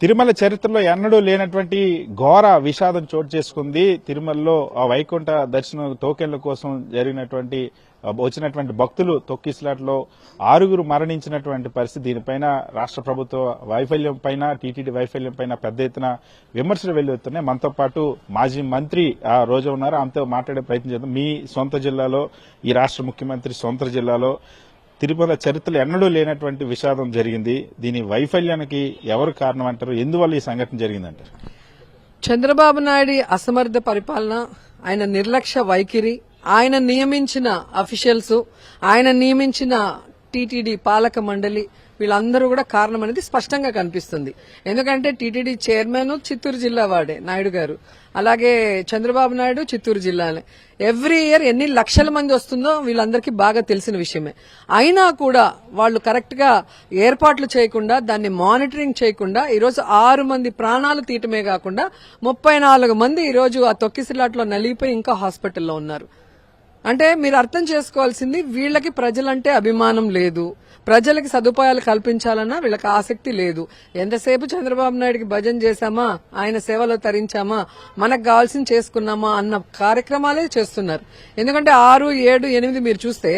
తిరుమల చరిత్రలో ఎన్నడూ లేనటువంటి ఘోర విషాదం చోటు చేసుకుంది. తిరుమలలో ఆ వైకుంఠ దర్శనం టోకెన్ల కోసం వచ్చినటువంటి భక్తులు తొక్కిసలాట్లో 6 మరణించినటువంటి పరిస్థితి. దీనిపైన రాష్ట్ర ప్రభుత్వ వైఫల్యం పైన, టీటీడీ వైఫల్యం పైన పెద్ద ఎత్తున విమర్శలు వెల్లువెత్తున్నాయి. మనతో పాటు మాజీ మంత్రి ఆ రోజు ఉన్నారు. ఆమెతో మాట్లాడే ప్రయత్నం చేద్దాం. మీ సొంత జిల్లాలో, ఈ రాష్ట్ర ముఖ్యమంత్రి సొంత జిల్లాలో తిరుమల చరిత్రలో ఎన్నడూ లేనటువంటి విషాదం జరిగింది. దీని వైఫల్యానికి ఎవరు కారణం అంటారు? ఎందువల్ల ఈ సంఘటన జరిగిందంటారు? చంద్రబాబు నాయుడు అసమర్థ పరిపాలన, ఆయన నిర్లక్ష్య వైఖరి, ఆయన నియమించిన అఫీషియల్స్, ఆయన నియమించిన టీటీడీ పాలక మండలి, వీళ్ళందరూ కూడా కారణం అనేది స్పష్టంగా కనిపిస్తుంది. ఎందుకంటే టీటీడీ చైర్మన్ చిత్తూరు జిల్లా వాడే నాయుడు గారు, అలాగే చంద్రబాబు నాయుడు చిత్తూరు జిల్లానే. ఎవ్రీ ఇయర్ ఎన్ని లక్షల మంది వస్తుందో వీళ్ళందరికీ బాగా తెలిసిన విషయమే. అయినా కూడా వాళ్ళు కరెక్ట్ గా ఏర్పాట్లు చేయకుండా, దాన్ని మానిటరింగ్ చేయకుండా ఈరోజు 6 మంది ప్రాణాలు తీయటమే కాకుండా 34 మంది ఈరోజు ఆ తొక్కిసలాట్లో నలిగిపోయి ఇంకా హాస్పిటల్లో ఉన్నారు. అంటే మీరు అర్థం చేసుకోవాల్సింది, వీళ్ళకి ప్రజలంటే అభిమానం లేదు, ప్రజలకి సదుపాయాలు కల్పించాలన్నా వీళ్ళకి ఆసక్తి లేదు. ఎంతసేపు చంద్రబాబు నాయుడికి భజన చేశామా, ఆయన సేవలో తరించామా, మనకు కావాల్సింది చేసుకున్నామా అన్న కార్యక్రమాలే చేస్తున్నారు. ఎందుకంటే 6, 7, 8 మీరు చూస్తే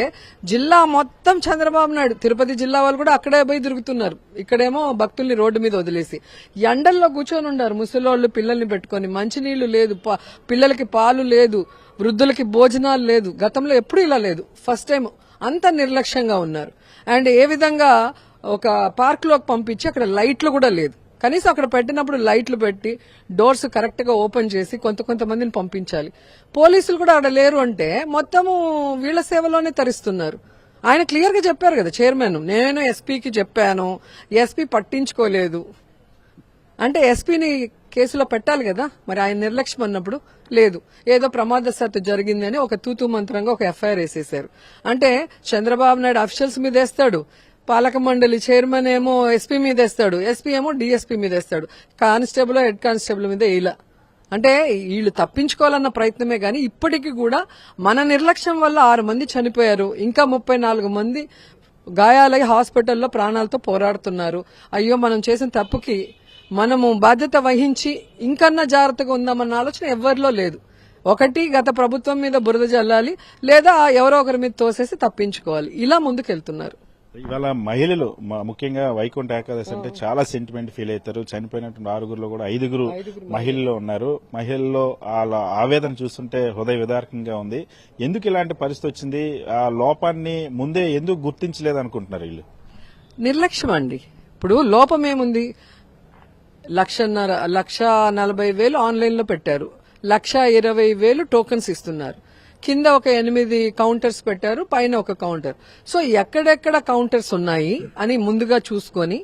జిల్లా మొత్తం చంద్రబాబు నాయుడు, తిరుపతి జిల్లా వాళ్ళు కూడా అక్కడే పోయి తిరుగుతున్నారు. ఇక్కడేమో భక్తుల్ని రోడ్డు మీద వదిలేసి ఎండల్లో కూర్చొని ఉన్నారు. ముసలోళ్ళు పిల్లల్ని పెట్టుకుని, మంచినీళ్లు లేదు, పిల్లలకి పాలు లేదు, వృద్ధులకి భోజనాలు లేదు. గతంలో ఎప్పుడు ఇలా లేదు, ఫస్ట్ టైం. అంత నిర్లక్ష్యంగా ఉన్నారు. అండ్ ఏ విధంగా ఒక పార్క్ లోకి పంపించి అక్కడ లైట్లు కూడా లేదు, కనీసం అక్కడ పెట్టినప్పుడు లైట్లు పెట్టి డోర్స్ కరెక్ట్ గా ఓపెన్ చేసి కొంతమందిని పంపించాలి. పోలీసులు కూడా అక్కడ లేరు అంటే మొత్తము వీళ్ల సేవలోనే తరిస్తున్నారు. ఆయన క్లియర్ గా చెప్పారు కదా చైర్మన్, నేను ఎస్పీకి చెప్పాను, ఎస్పీ పట్టించుకోలేదు అంటే ఎస్పీని కేసులో పెట్టాలి కదా. మరి ఆయన నిర్లక్ష్యం అన్నప్పుడు లేదు, ఏదో ప్రమాదశాత్తు జరిగిందని ఒక తూతూ మంత్రంగా ఒక ఎఫ్ఐఆర్ వేసేశారు. అంటే చంద్రబాబు నాయుడు అఫీషియల్స్ మీద వేస్తాడు, పాలక మండలి చైర్మన్ ఏమో ఎస్పీ మీద వేస్తాడు, ఎస్పీ ఏమో డీఎస్పీ మీద వేస్తాడు, కానిస్టేబుల్ హెడ్ కానిస్టేబుల్ మీద ఇలా. అంటే వీళ్ళు తప్పించుకోవాలన్న ప్రయత్నమే గాని ఇప్పటికీ కూడా మన నిర్లక్ష్యం వల్ల 6 మంది చనిపోయారు, ఇంకా 34 మంది గాయాలై హాస్పిటల్లో ప్రాణాలతో పోరాడుతున్నారు. అయ్యో, మనం చేసిన తప్పుకి మనము బాధ్యత వహించి ఇంకన్నా జాగ్రత్తగా ఉందామన్న ఆలోచన ఎవరిలో లేదు. ఒకటి, గత ప్రభుత్వం మీద బురద జల్లాలి, లేదా ఎవరో ఒకరి మీద తోసేసి తప్పించుకోవాలి, ఇలా ముందుకెళ్తున్నారు. ఇవాళ మహిళలు, ముఖ్యంగా వైకుంఠ ఏకాదశి అంటే చాలా సెంటిమెంట్ ఫీల్ అవుతారు. చనిపోయినటువంటి 6గురిలో కూడా 5 మహిళలు ఉన్నారు. మహిళల్లో వాళ్ళ ఆవేదన చూస్తుంటే హృదయ విదారకంగా ఉంది. ఎందుకు ఇలాంటి పరిస్థితి వచ్చింది? ఆ లోపాన్ని ముందే ఎందుకు గుర్తించలేదనుకుంటున్నారు వీళ్ళు? నిర్లక్ష్యం అండి. ఇప్పుడు లోపం ఏముంది? 1,40,000 ఆన్లైన్ లో పెట్టారు, 1,20,000 టోకెన్స్ ఇస్తున్నారు. కింద ఒక 8 కౌంటర్స్ పెట్టారు, పైన ఒక కౌంటర్. సో ఎక్కడెక్కడ కౌంటర్స్ ఉన్నాయి అని ముందుగా చూసుకొని,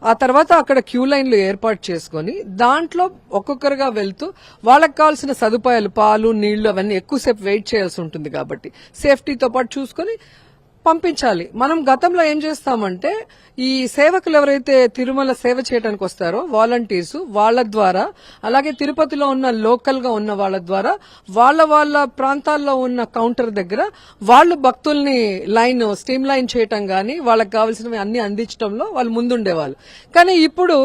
ఆ తర్వాత అక్కడ క్యూ లైన్లు ఏర్పాటు చేసుకుని దాంట్లో ఒక్కొక్కరుగా వెళ్తూ వాళ్ళకి కావాల్సిన సదుపాయాలు, పాలు, నీళ్లు అవన్నీ ఎక్కువసేపు వెయిట్ చేయాల్సి ఉంటుంది కాబట్టి సేఫ్టీతో పాటు చూసుకుని పంపించాలి. మనం గతంలో ఏం చేస్తామంటే, ఈ సేవకులు ఎవరైతే తిరుమల సేవ చేయడానికి వస్తారో వాలంటీర్స్, వాళ్ళ ద్వారా, అలాగే తిరుపతిలో ఉన్న లోకల్ గా ఉన్న వాళ్ళ ద్వారా, వాళ్ళ ప్రాంతాల్లో ఉన్న కౌంటర్ దగ్గర వాళ్ళు భక్తుల్ని స్ట్రీమ్ లైన్ చేయటం గాని, వాళ్ళకి కావాల్సినవి అన్ని అందించడంలో వాళ్ళు ముందుండేవాళ్ళు. కానీ ఇప్పుడు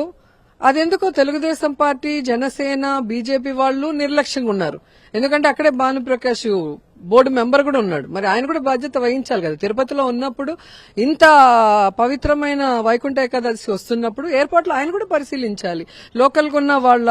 అదెందుకో తెలుగుదేశం పార్టీ, జనసేన, బీజేపీ వాళ్ళు నిర్లక్ష్యంగా ఉన్నారు. ఎందుకంటే అక్కడే భానుప్రకాష్ బోర్డు మెంబర్ కూడా ఉన్నాడు. మరి ఆయన కూడా బాధ్యత వహించాలి కదా. తిరుపతిలో ఉన్నప్పుడు, ఇంత పవిత్రమైన వైకుంఠ ఏకాదశి వస్తున్నప్పుడు ఏర్పాట్లు ఆయన కూడా పరిశీలించాలి. లోకల్ గా ఉన్న వాళ్ళ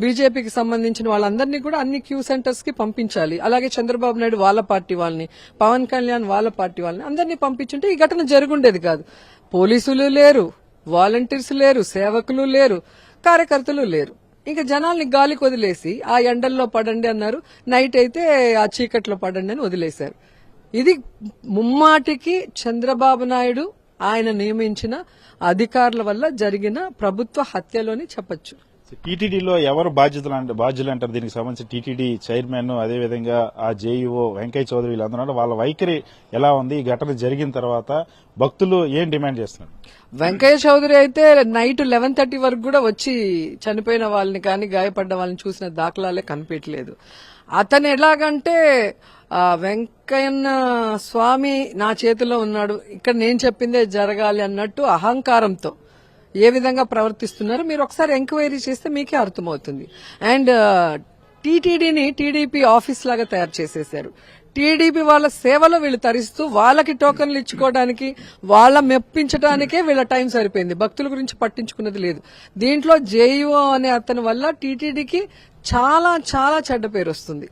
బీజేపీకి సంబంధించిన వాళ్ళందరినీ కూడా అన్ని క్యూ సెంటర్స్ కి పంపించాలి. అలాగే చంద్రబాబు నాయుడు వాళ్ళ పార్టీ వాళ్ళని, పవన్ కళ్యాణ్ వాళ్ళ పార్టీ వాళ్ళని అందరినీ పంపించుంటే ఈ ఘటన జరుగుండేది కాదు. పోలీసులు లేరు, వాలంటీర్స్ లేరు, సేవకులు లేరు, కార్యకర్తలు లేరు. ఇంకా జనాల్ని గాలికి వదిలేసి ఆ ఎండల్లో పడండి అన్నారు, నైట్ అయితే ఆ చీకట్లో పడండి అని వదిలేశారు. ఇది ముమ్మాటికి చంద్రబాబు నాయుడు, ఆయన నియమించిన అధికారుల వల్ల జరిగిన ప్రభుత్వ హత్యలోని చెప్పొచ్చు. టీటీడీలో ఎవరు బాధ్యులు అంటారు? దీనికి సంబంధించి టీటీడీ చైర్మన్, అదేవిధంగా ఆ జేఈఓ వెంకయ్య చౌదరి, వీళ్ళందరూ వాళ్ళ వైఖరి ఎలా ఉంది? ఈ ఘటన జరిగిన తర్వాత భక్తులు ఏం డిమాండ్ చేస్తున్నారు? వెంకయ్య చౌదరి అయితే నైట్ 11:30 వరకు కూడా వచ్చి చనిపోయిన వాళ్ళని కానీ, గాయపడ్డ వాళ్ళని చూసిన దాఖలాలే కనిపించలేదు. అతను ఎలాగంటే, వెంకయ్య స్వామి నా చేతిలో ఉన్నాడు, ఇక్కడ నేను చెప్పిందే జరగాలి అన్నట్టు అహంకారంతో ఏ విధంగా ప్రవర్తిస్తున్నారో మీరు ఒకసారి ఎంక్వైరీ చేస్తే మీకే అర్థమవుతుంది. అండ్ టీటీడీని టీడీపీ ఆఫీస్ లాగా తయారు చేసేశారు. టీడీపీ వాళ్ళ సేవలో వీళ్ళు తరిస్తూ వాళ్ళకి టోకన్లు ఇచ్చుకోవడానికి వాళ్ళ మెప్పించడానికే వీళ్ళ టైం సరిపోయింది. భక్తుల గురించి పట్టించుకున్నది లేదు. దీంట్లో జేఈఓ అనే అతని వల్ల టీటీడీకి చాలా చాలా చెడ్డ పేరు వస్తుంది.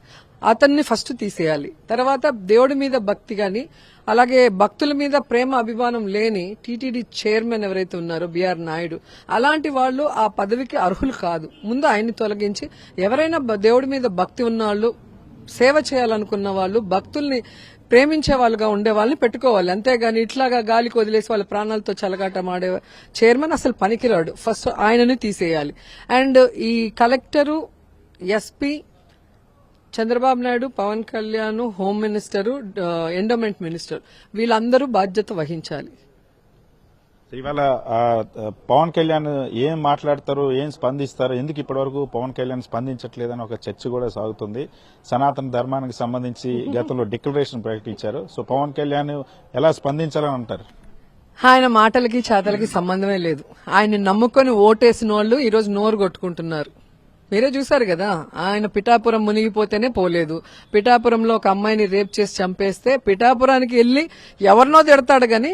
అతన్ని ఫస్ట్ తీసేయాలి. తర్వాత దేవుడి మీద భక్తి గాని అలాగే భక్తుల మీద ప్రేమ అభిమానం లేని టీటీడీ చైర్మన్ ఎవరైతే ఉన్నారో బిఆర్ నాయుడు, అలాంటి వాళ్ళు ఆ పదవికి అర్హులు కాదు. ముందు ఆయన్ని తొలగించి ఎవరైనా దేవుడి మీద భక్తి ఉన్నవాళ్లు, సేవ చేయాలనుకున్న వాళ్ళు, భక్తుల్ని ప్రేమించే వాళ్ళుగా ఉండే వాళ్ళని పెట్టుకోవాలి. అంతేగాని ఇట్లాగా గాలికి వదిలేసి వాళ్ళ ప్రాణాలతో చెలగాటమాడే చైర్మన్ అసలు పనికిరాడు. ఫస్ట్ ఆయనని తీసేయాలి. అండ్ ఈ collector, SP, Chandrababu Naidu, Pawan Kalyan, home minister, endowment minister వీళ్ళందరూ బాధ్యత వహించాలి. ఇవాళ పవన్ కళ్యాణ్ ఏం మాట్లాడతారు, ఏం స్పందిస్తారు, ఎందుకు ఇప్పటివరకు పవన్ కళ్యాణ్ స్పందించట్లేదని ఒక చర్చ కూడా సాగుతుంది. సనాతన ధర్మానికి సంబంధించి గతంలో డిక్లరేషన్ ప్రకటించారు. సో పవన్ కళ్యాణ్ ఎలా స్పందించాలని అంటారు? ఆయన మాటలకి చేతలకి సంబంధమే లేదు. ఆయన్ని నమ్ముకొని ఓటేసిన వాళ్ళు ఈరోజు నోరు కొట్టుకుంటున్నారు. మీరే చూసారు కదా, ఆయన పిఠాపురం మునిగిపోతేనే పోలేదు. పిఠాపురంలో ఒక అమ్మాయిని రేప్ చేసి చంపేస్తే పిఠాపురానికి వెళ్లి ఎవరినో తిడతాడు గాని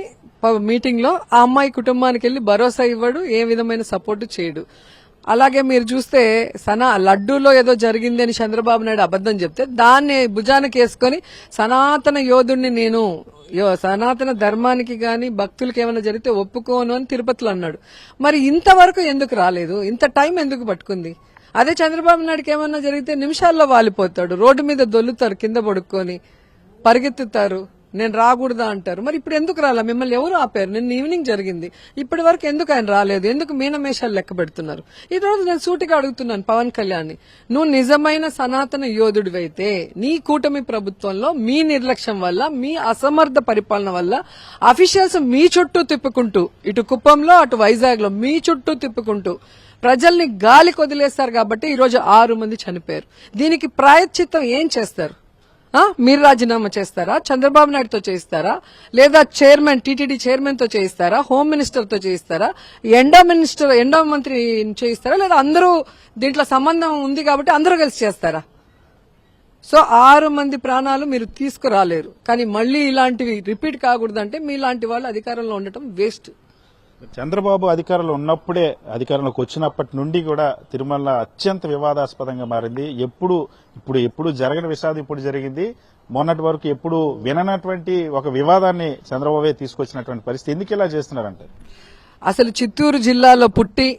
మీటింగ్ లో ఆ అమ్మాయి కుటుంబానికి వెళ్లి భరోసా ఇవ్వడు, ఏ విధమైన సపోర్టు చేయడు. అలాగే మీరు చూస్తే లడ్డూలో ఏదో జరిగింది అని చంద్రబాబు నాయుడు అబద్దం చెప్తే దాన్ని భుజానికి వేసుకుని సనాతన యోధుడిని నేను సనాతన ధర్మానికి గాని భక్తులకి ఏమైనా జరిగితే ఒప్పుకోను అని తిరుపతిలో అన్నాడు. మరి ఇంతవరకు ఎందుకు రాలేదు? ఇంత టైం ఎందుకు పట్టుకుంది? అదే చంద్రబాబు నాయుడుకి ఏమన్నా జరిగితే నిమిషాల్లో వాలిపోతాడు. రోడ్డు మీద దొల్లుతారు, కింద పడుకొని పరిగెత్తుతారు, నేను రాకూడదా అంటారు. మరి ఇప్పుడు ఎందుకు రాలా? మిమ్మల్ని ఎవరు ఆపారు? నిన్న ఈవినింగ్ జరిగింది, ఇప్పటి వరకు ఎందుకు ఆయన రాలేదు? ఎందుకు మీనమేషాలు లెక్క పెడుతున్నారు? ఈ రోజు నేను సూటిగా అడుగుతున్నాను పవన్ కళ్యాణ్, నువ్వు నిజమైన సనాతన యోధుడివైతే నీ కూటమి ప్రభుత్వంలో మీ నిర్లక్ష్యం వల్ల, మీ అసమర్థ పరిపాలన వల్ల అఫీషియల్స్ మీ చుట్టూ తిప్పుకుంటూ, ఇటు కుప్పంలో అటు వైజాగ్ లో మీ చుట్టూ తిప్పుకుంటూ ప్రజల్ని గాలికి వదిలేస్తారు కాబట్టి ఈరోజు 6 మంది చనిపోయారు. దీనికి ప్రాయశ్చిత్తం ఏం చేస్తారు? మీరు రాజీనామా చేస్తారా? చంద్రబాబు నాయుడుతో చేయిస్తారా? లేదా చైర్మన్, టీటీడీ చైర్మన్ తో చేయిస్తారా? హోమ్ మినిస్టర్ తో చేయిస్తారా? ఎండో మంత్రి చేయిస్తారా? లేదా అందరూ దీంట్లో సంబంధం ఉంది కాబట్టి అందరూ కలిసి చేస్తారా? సో 6 మంది ప్రాణాలు మీరు తీసుకురాలేరు. కానీ మళ్లీ ఇలాంటివి రిపీట్ కాకూడదంటే మీలాంటి వాళ్ళు అధికారంలో ఉండటం వేస్ట్. చంద్రబాబు అధికారంలో ఉన్నప్పుడే, అధికారంలోకి వచ్చినప్పటి నుండి కూడా తిరుమల అత్యంత వివాదాస్పదంగా మారింది. ఎప్పుడు జరగని విషాదం ఇప్పుడు జరిగింది. మొన్నటి వరకు ఎప్పుడు విననటువంటి ఒక వివాదాన్ని చంద్రబాబే తీసుకొచ్చినటువంటి పరిస్థితి. ఎందుకు ఇలా చేస్తున్నారంటే, అసలు చిత్తూరు జిల్లాలో పుట్టి,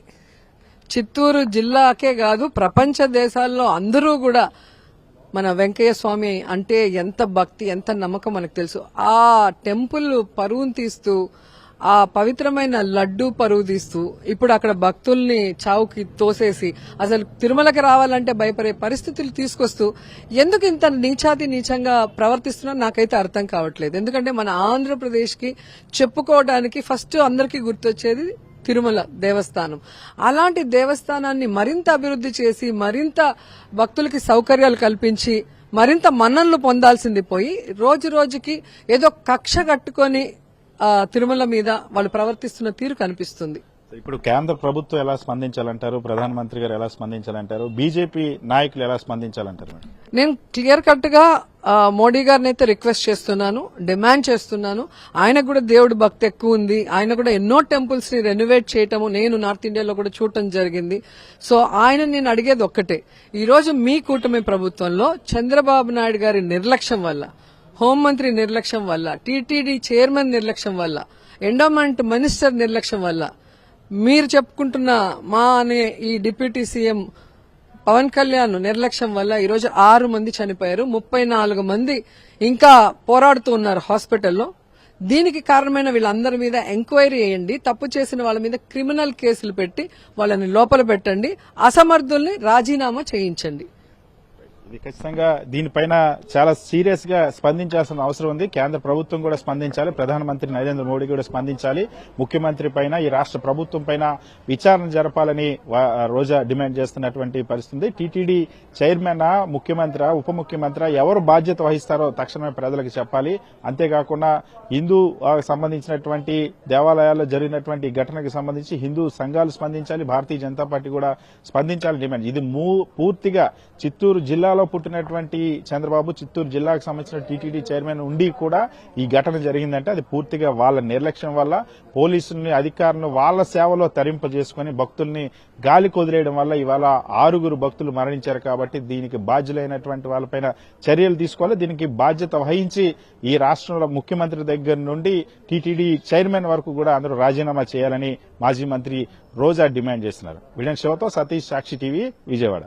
చిత్తూరు జిల్లాకే కాదు ప్రపంచ దేశాల్లో అందరూ కూడా మన వెంకయ్య స్వామి అంటే ఎంత భక్తి, ఎంత నమ్మకం మనకు తెలుసు. ఆ టెంపుల్ పరువును తీస్తూ, ఆ పవిత్రమైన లడ్డూ పరువు తీస్తూ ఇప్పుడు అక్కడ భక్తుల్ని చావుకి తోసేసి అసలు తిరుమలకి రావాలంటే భయపడే పరిస్థితులు తీసుకొస్తూ ఎందుకు ఇంత నీచంగా ప్రవర్తిస్తున్నా నాకైతే అర్థం కావట్లేదు. ఎందుకంటే మన ఆంధ్రప్రదేశ్ కి చెప్పుకోవడానికి ఫస్ట్ అందరికీ గుర్తొచ్చేది తిరుమల దేవస్థానం. అలాంటి దేవస్థానాన్ని మరింత అభివృద్ధి చేసి, మరింత భక్తులకి సౌకర్యాలు కల్పించి, మరింత మన్ననలు పొందాల్సింది పోయి రోజు రోజుకి ఏదో కక్ష కట్టుకొని తిరుమల మీద వాళ్ళు ప్రవర్తిస్తున్న తీరు కనిపిస్తుంది. ఇప్పుడు కేంద్ర ప్రభుత్వం ఎలా స్పందించాలంటారు? ప్రధానమంత్రి గారు ఎలా స్పందించాలంటారు? బీజేపీ నాయకులు ఎలా స్పందించాలంటారు? నేను క్లియర్ కట్ గా మోడీ గారిని అయితే రిక్వెస్ట్ చేస్తున్నాను, డిమాండ్ చేస్తున్నాను. ఆయనకు కూడా దేవుడి భక్తి ఎక్కువ ఉంది. ఆయన కూడా ఎన్నో టెంపుల్స్ ని రెనోవేట్ చేయటము నేను నార్త్ ఇండియాలో కూడా చూడటం జరిగింది. సో ఆయన నేను అడిగేది ఒక్కటే, ఈ రోజు మీ కూటమి ప్రభుత్వంలో చంద్రబాబు నాయుడు గారి నిర్లక్ష్యం వల్ల, హోంమంత్రి నిర్లక్ష్యం వల్ల, టీటీడీ చైర్మన్ నిర్లక్ష్యం వల్ల, ఎండోమెంట్ మినిస్టర్ నిర్లక్ష్యం వల్ల, మీరు చెప్పుకుంటున్న మా అనే ఈ డిప్యూటీ సీఎం పవన్ కళ్యాణ్ నిర్లక్ష్యం వల్ల ఈరోజు 6 మంది చనిపోయారు. 34 మంది ఇంకా పోరాడుతూ ఉన్నారు హాస్పిటల్లో. దీనికి కారణమైన వీళ్ళందరి మీద ఎంక్వైరీ చేయండి, తప్పు చేసిన వాళ్ళ మీద క్రిమినల్ కేసులు పెట్టి వాళ్ళని లోపల పెట్టండి, అసమర్థుల్ని రాజీనామా చేయించండి. ఇది ఖచ్చితంగా దీనిపైన చాలా సీరియస్ గా స్పందించాల్సిన అవసరం ఉంది. కేంద్ర ప్రభుత్వం కూడా స్పందించాలి, ప్రధానమంత్రి నరేంద్ర మోడీ కూడా స్పందించాలి. ముఖ్యమంత్రి పైన, ఈ రాష్ట్ర ప్రభుత్వం పైన విచారణ జరపాలని రోజా డిమాండ్ చేస్తున్నటువంటి పరిస్థితి. టీటీడీ చైర్మన్, ముఖ్యమంత్రి, ఉప ముఖ్యమంత్రి ఎవరు బాధ్యత వహిస్తారో తక్షణమే ప్రజలకు చెప్పాలి. అంతేకాకుండా హిందూ సంబంధించినటువంటి దేవాలయాల్లో జరిగినటువంటి ఘటనకు సంబంధించి హిందూ సంఘాలు స్పందించాలి, భారతీయ జనతా పార్టీ కూడా స్పందించాలని డిమాండ్. ఇది పూర్తిగా చిత్తూరు జిల్లాలో పుట్టినటువంటి చంద్రబాబు, చిత్తూరు జిల్లాకు సంబంధించిన టీటీడీ చైర్మన్ ఉండి కూడా ఈ ఘటన జరిగిందంటే అది పూర్తిగా వాళ్ళ నిర్లక్ష్యం వల్ల, పోలీసుల్ని, అధికారులను వాళ్ళ సేవలో తరింపజేసుకుని భక్తుల్ని గాలి కొదిలేయడం వల్ల ఇవాళ 6 భక్తులు మరణించారు. కాబట్టి దీనికి బాధ్యులైనటువంటి వాళ్ళపైన చర్యలు తీసుకోవాలి. దీనికి బాధ్యత వహించి ఈ రాష్ట్రంలో ముఖ్యమంత్రి దగ్గర నుండి టీటీడీ చైర్మన్ వరకు కూడా అందరూ రాజీనామా చేయాలని మాజీ మంత్రి రోజా డిమాండ్ చేస్తున్నారు. వీడియో శివతో సతీష్, సాక్షి టీవీ, విజయవాడ.